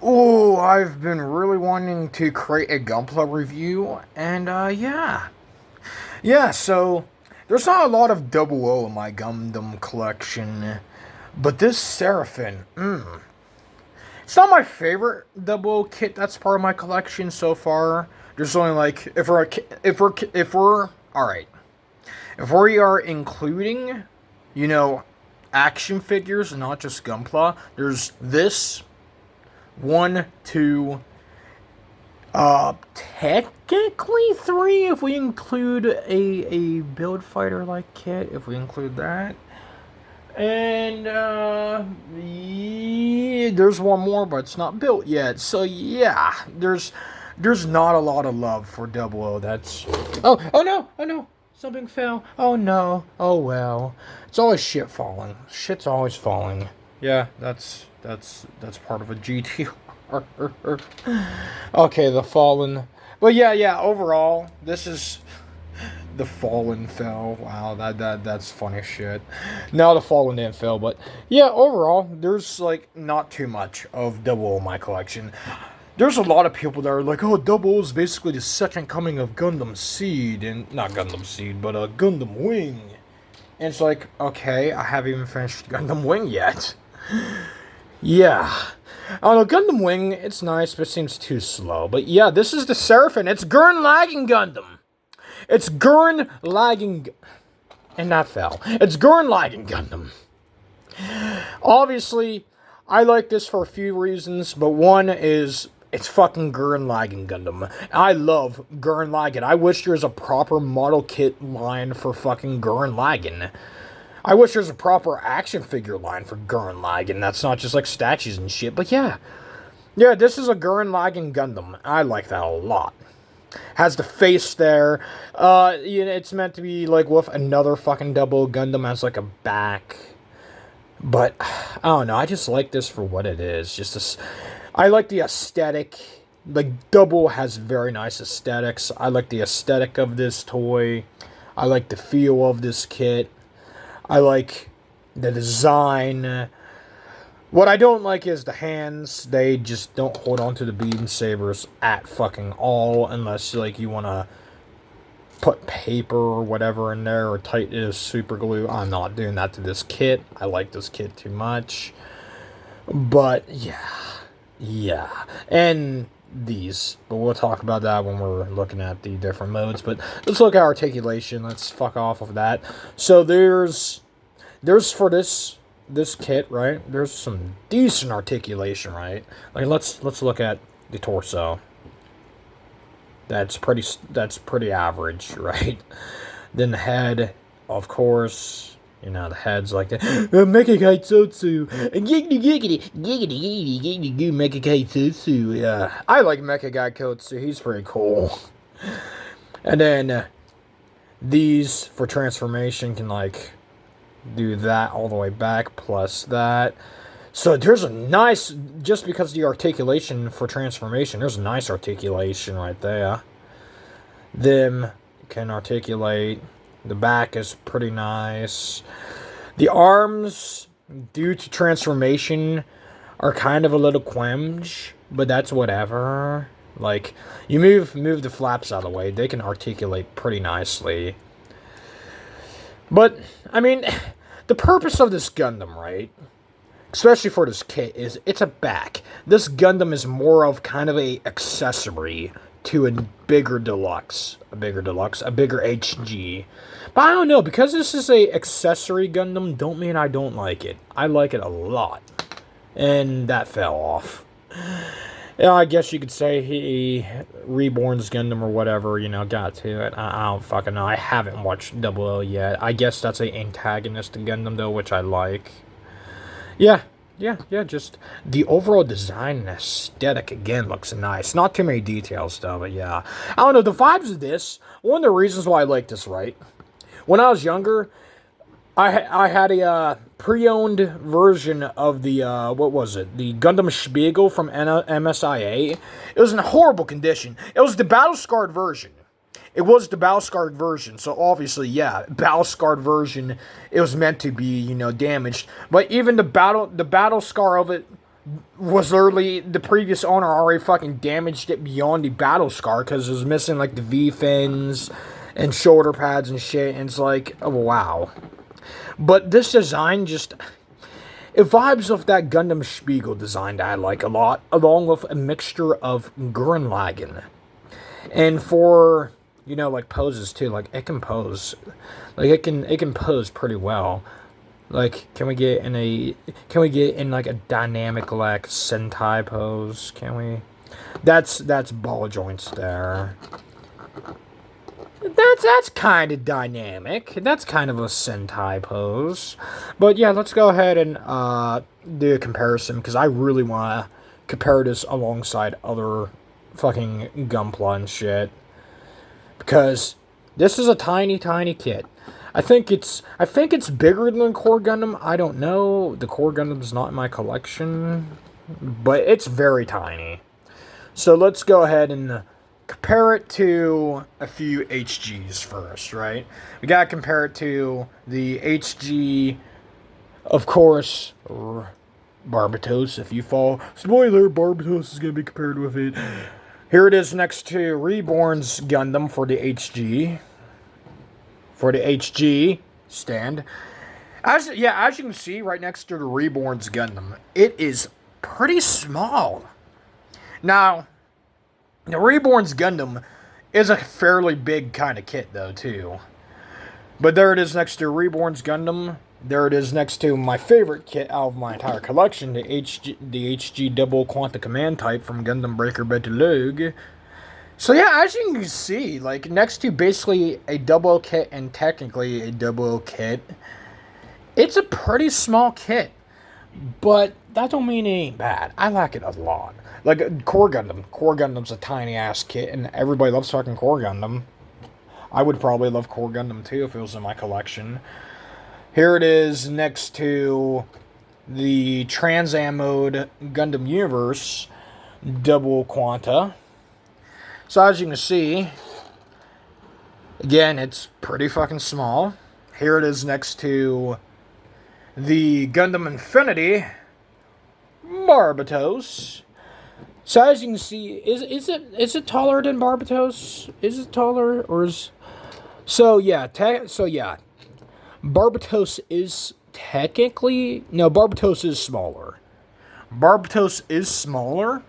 Oh, I've been really wanting to create a Gunpla review, and yeah. Yeah, so there's not a lot of Double O in my Gundam collection, but this Seraphim, it's not my favorite Double O kit that's part of my collection so far. There's only like, alright, if we are including, you know, action figures and not just Gunpla, there's this, one, two, technically three if we include a build fighter like kit, if we include that. And, yeah, there's one more, but it's not built yet. So, yeah, there's not a lot of love for Double O. That's. Oh no! Something fell. Oh no! Oh well. It's always shit falling. Shit's always falling. Yeah, that's part of a GTR. Okay, the Fallen. But yeah, overall, this is the Fallen fell. Wow, that's funny shit. Now the Fallen didn't fail, but yeah, overall, there's like not too much of Double O in my collection. There's a lot of people that are like, oh, Double O is basically the second coming of Gundam Seed, and not Gundam Seed, but Gundam Wing. And it's like, okay, I haven't even finished Gundam Wing yet. Yeah. I don't know, Gundam Wing, it's nice, but it seems too slow. But yeah, this is the Seraphim. It's Gurren Lagann Gundam. It's Gurren Lagann... And that fell. It's Gurren Lagann Gundam. Obviously, I like this for a few reasons, but one is it's fucking Gurren Lagann Gundam. I love Gurren Lagann. I wish there was a proper model kit line for fucking Gurren Lagann. I wish there's a proper action figure line for Gurren Lagann. That's not just like statues and shit. But yeah. Yeah, this is a Gurren Lagann Gundam. I like that a lot. Has the face there. It's meant to be like with another fucking Double Gundam as like a back. But I don't know. I just like this for what it is. Just this. I like the aesthetic. Like Double has very nice aesthetics. I like the aesthetic of this toy. I like the feel of this kit. I like the design. What I don't like is the hands. They just don't hold on to the beam sabers at fucking all, unless like you want to put paper or whatever in there or tighten it as super glue. I'm not doing that to this kit. I like this kit too much. But yeah. And these. But we'll talk about that when we're looking at the different modes. But let's look at articulation. Let's fuck off of that. So there's for this kit, right? There's some decent articulation, right? Like let's look at the torso. That's pretty average, right? Then the head, of course. You know, the head's like that. Mecha Tsutsu. Giggity, giggity, giggity, giggity, giggity, Mecha Tsutsu. Yeah. I like Mecha Gaikotsu. He's pretty cool. And then these for transformation can like do that all the way back plus that. So there's a nice, just because the articulation for transformation, there's a nice articulation right there. Them can articulate. The back is pretty nice. The arms, due to transformation, are kind of a little quemge, but that's whatever. Like, you move the flaps out of the way, they can articulate pretty nicely. But, I mean, the purpose of this Gundam, right? Especially for this kit, is it's a back. This Gundam is more of kind of a accessory to a bigger deluxe. A bigger HG. But I don't know, because this is a accessory Gundam, don't mean I don't like it. I like it a lot. And that fell off. Yeah, I guess you could say he Reborn's Gundam or whatever, got to it. I don't fucking know. I haven't watched Double O yet. I guess that's a antagonist Gundam, though, which I like. Yeah, just the overall design and aesthetic, again, looks nice. Not too many details, though, but yeah. I don't know, the vibes of this, one of the reasons why I like this, right? When I was younger, I had a pre-owned version of the, what was it? The Gundam Spiegel from MSIA. It was in horrible condition. It was the battle-scarred version. So obviously, yeah, battle-scarred version, it was meant to be, damaged. But even the battle scar of it, was literally the previous owner already fucking damaged it beyond the battle scar because it was missing like the V fins and shoulder pads and shit. And it's like, oh wow. But this design just, it vibes off that Gundam Spiegel design that I like a lot, along with a mixture of gurren lagann. And for, you know, like poses too, like it can pose, like it can pose pretty well. Like, can we get in like a dynamic like Sentai pose? Can we? That's ball joints there. That's kind of dynamic. That's kind of a Sentai pose. But yeah, let's go ahead and do a comparison because I really want to compare this alongside other fucking Gunpla and shit. Because this is a tiny kit. I think it's bigger than Core Gundam. I don't know. The Core Gundam's not in my collection, but it's very tiny. So let's go ahead and compare it to a few HGs first, right? We gotta compare it to the HG, of course, Barbatos. If you fall, spoiler, Barbatos is gonna be compared with it. Here it is next to Reborn's Gundam for the HG. For the HG stand. As you can see right next to the Reborn's Gundam, it is pretty small. Now, the Reborn's Gundam is a fairly big kind of kit though too. But there it is next to Reborn's Gundam. There it is next to my favorite kit out of my entire collection, the HG Double Quanta Command type from Gundam Breaker Betalogue. So yeah, as you can see, like next to basically a double kit and technically a double kit, it's a pretty small kit. But that don't mean it ain't bad. I like it a lot. Like Core Gundam. Core Gundam's a tiny ass kit and everybody loves fucking Core Gundam. I would probably love Core Gundam too if it was in my collection. Here it is next to the Trans Am Mode Gundam Universe Double Quanta. So as you can see, again, it's pretty fucking small. Here it is next to the Gundam Infinity Barbatos. So as you can see, is it taller than Barbatos? Is it taller or is? So yeah, Barbatos is technically Barbatos is smaller. Barbatos is smaller.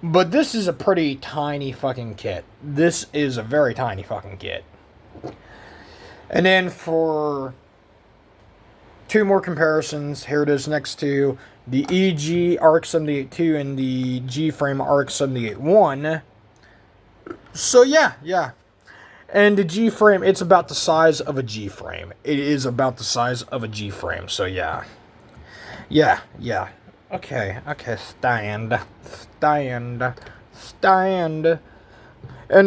But this is a pretty tiny fucking kit. This is a very tiny fucking kit. And then for two more comparisons, here it is next to the EG RX-78-2 and the G-Frame RX-78-1. So yeah. And the G-Frame, it's about the size of a G-Frame. It is about the size of a G-Frame, so yeah. Yeah. Okay, stand. And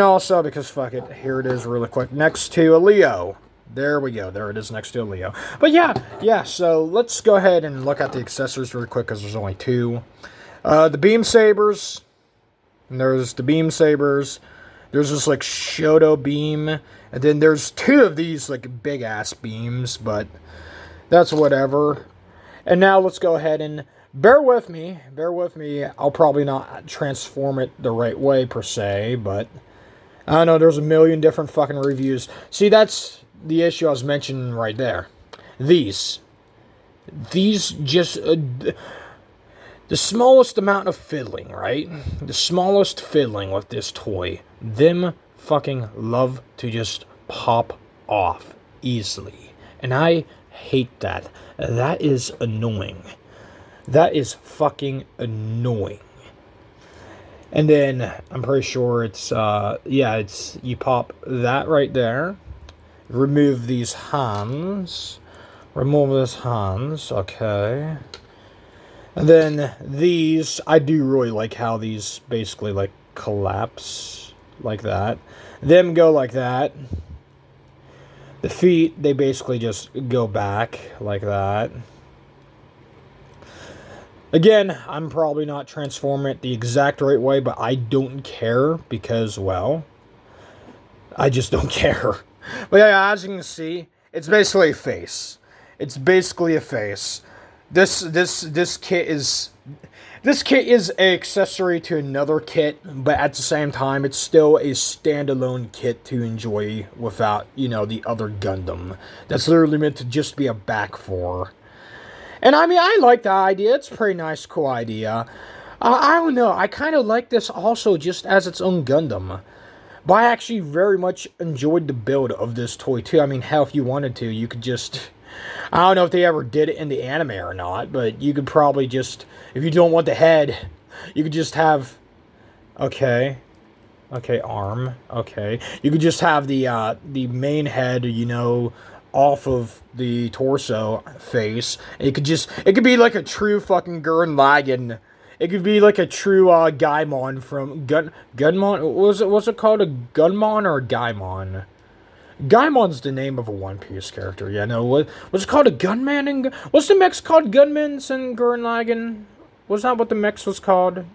also, because fuck it, here it is really quick, next to a Leo. There we go, there it is next to a Leo. But yeah, so let's go ahead and look at the accessories really quick, because there's only two. The beam sabers. And there's the beam sabers. There's this, like, Shoto beam. And then there's two of these, like, big-ass beams, but that's whatever. And now let's go ahead and bear with me. I'll probably not transform it the right way, per se, but I don't know, there's a million different fucking reviews. See, that's the issue I was mentioning right there. These just, the smallest amount of fiddling, right? The smallest fiddling with this toy. Them fucking love to just pop off easily. And I hate that. That is annoying. That is fucking annoying. And then, I'm pretty sure it's, you pop that right there. Remove these hands. Okay. And then these, I do really like how these basically, like, collapse like that. Them go like that. The feet, they basically just go back like that. Again, I'm probably not transforming it the exact right way, but I don't care because, well, I just don't care. But yeah, as you can see, it's basically a face. It's basically a face. This kit is an accessory to another kit, but at the same time, it's still a standalone kit to enjoy without, the other Gundam. That's literally meant to just be a back for. And I mean, I like the idea. It's a pretty nice, cool idea. I don't know. I kind of like this also just as its own Gundam. But I actually very much enjoyed the build of this toy too. I mean, hell, if you wanted to, you could just... I don't know if they ever did it in the anime or not, but you could probably just... If you don't want the head, you could just have... Okay. Okay, arm. Okay. You could just have the main head, off of the torso face. It could be like a true fucking gurren lagann. It could be like a true Gaimon from Gunmon. Was it called a Gunmon or a Gaimon? Gaimon's the name of a One Piece character. Yeah, no. Was it called a Gunman? What's the mechs called? Gunmans and Gurren Lagann? Was that what the mechs was called?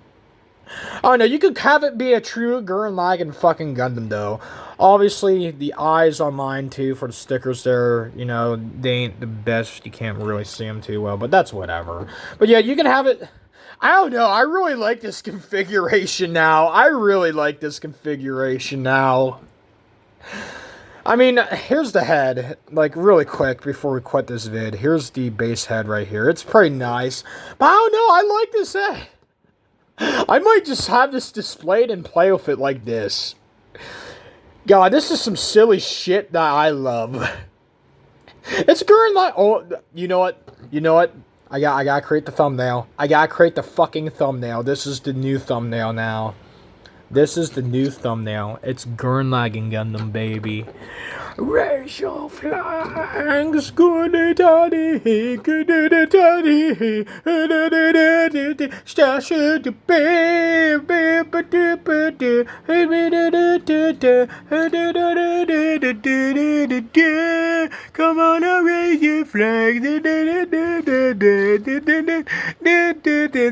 Oh no, you could have it be a true Gurren Lagann fucking Gundam though. Obviously, the eyes on mine too for the stickers there, they ain't the best. You can't really see them too well, but that's whatever. But yeah, you can have it. I don't know. I really like this configuration now. I mean, here's the head. Like, really quick before we quit this vid. Here's the base head right here. It's pretty nice. But I don't know. I like this head. I might just have this displayed and play with it like this. God, this is some silly shit that I love. It's Gurren Lagann. Oh, you know what? I gotta create the thumbnail. I gotta create the fucking thumbnail. This is the new thumbnail now. This is the new thumbnail. It's Gurren Lagann Gundam, baby. Raise your flags, good daddy, stash the come on, now raise your flag.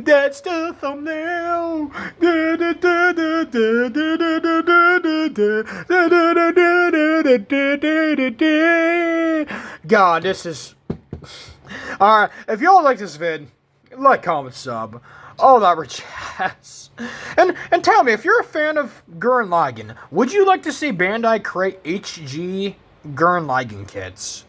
That's the thumbnail. God, this is... Alright, if y'all like this vid, like, comment, sub, all that rich ass. And tell me, if you're a fan of Gurren Lagann, would you like to see Bandai create HG Gurren Lagann kits?